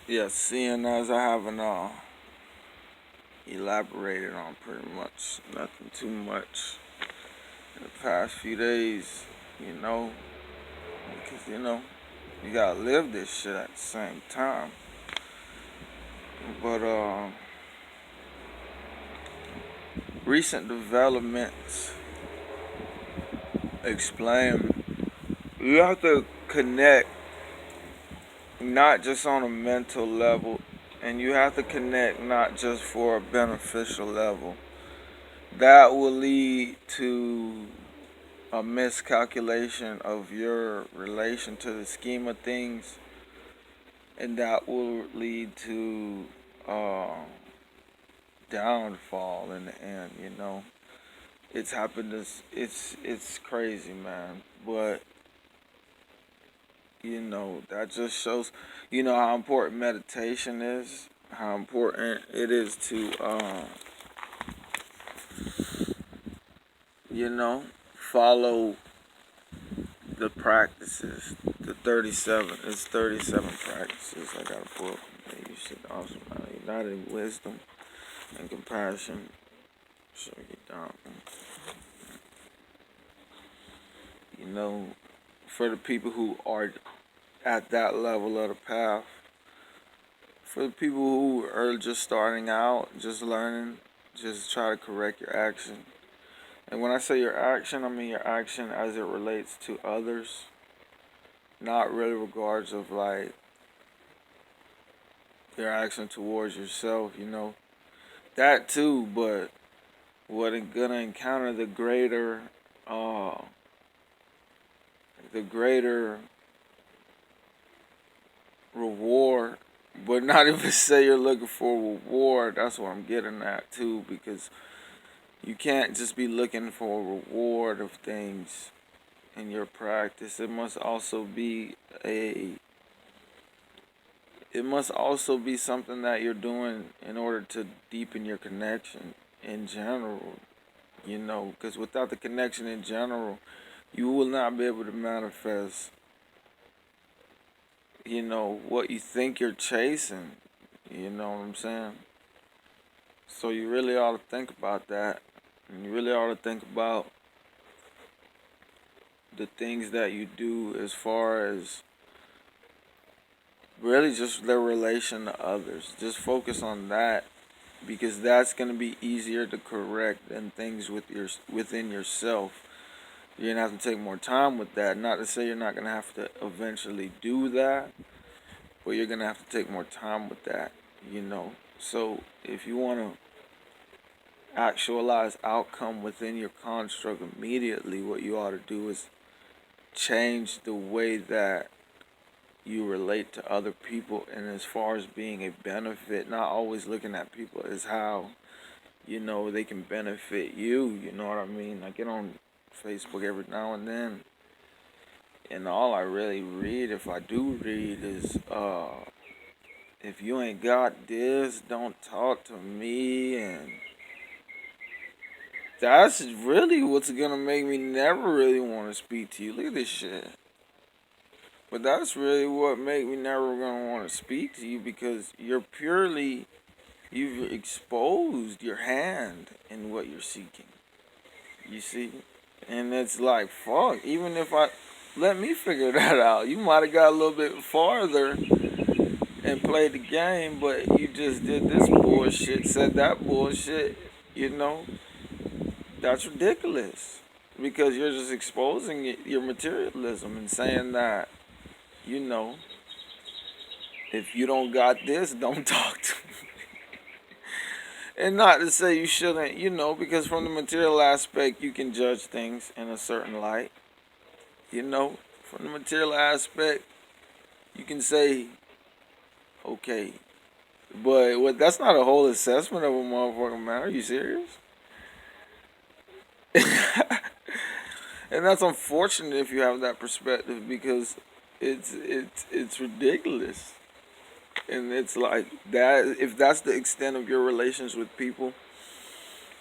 Yeah, seeing as I haven't elaborated on pretty much nothing too much in the past few days, you know, because you gotta live this shit at the same time. But recent developments explain you have to connect not just on a mental level, and you have to connect not just for a beneficial level. That will lead to a miscalculation of your relation to the scheme of things, and that will lead to uh, downfall in the end. It's happened. It's crazy, man. But that just shows how important meditation is, how important it is to follow the practices. The 37. It's 37 practices. I got a book that you should also united wisdom and compassion. So you down. You know, for the people who are at that level of the path, for the people who are just starting out, just learning, just try to correct your action. And when I say your action, I mean your action as it relates to others, not really regards of like your action towards yourself, that too, but what it gonna encounter uh the greater reward, but not even say you're looking for a reward. That's what I'm getting at too, because you can't just be looking for a reward of things in your practice. A it must also be something that you're doing in order to deepen your connection in general, because without the connection in general, you will not be able to manifest, what you think you're chasing. You know what I'm saying? So you really ought to think about that. And you really ought to think about the things that you do as far as really just their relation to others. Just focus on that, because that's going to be easier to correct than things within yourself. You're going to have to take more time with that. Not to say you're not going to have to eventually do that, but you're going to have to take more time with that. So if you want to actualize outcome within your construct immediately, what you ought to do is change the way that you relate to other people, and as far as being a benefit, not always looking at people as how they can benefit you. You know what I mean? I get on Facebook every now and then, and all I really read, if I do read, is if you ain't got this, don't talk to me. And that's really what's gonna make me never really want to speak to you. Look at this shit. But that's really what make me never gonna want to speak to you, because you've exposed your hand in what you're seeking. You see? And it's like, fuck, even if I let me figure that out, you might have got a little bit farther and played the game, but you just did this bullshit, said that bullshit, you know? That's ridiculous. Because you're just exposing your materialism and saying that, you know, if you don't got this, don't talk to me. And not to say you shouldn't, because from the material aspect, you can judge things in a certain light. From the material aspect, you can say, okay, but that's not a whole assessment of a motherfucker, man. Are you serious? And that's unfortunate if you have that perspective, because it's ridiculous. And it's like that. If that's the extent of your relations with people,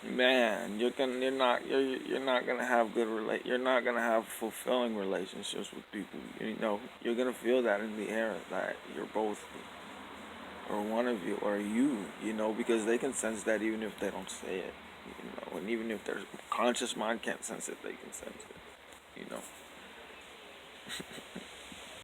man, you're not gonna have you're not gonna have fulfilling relationships with people. You're gonna feel that in the air that you're both. or one of you, or you know, because they can sense that even if they don't say it, you know, and even if their conscious mind can't sense it, they can sense it, you know.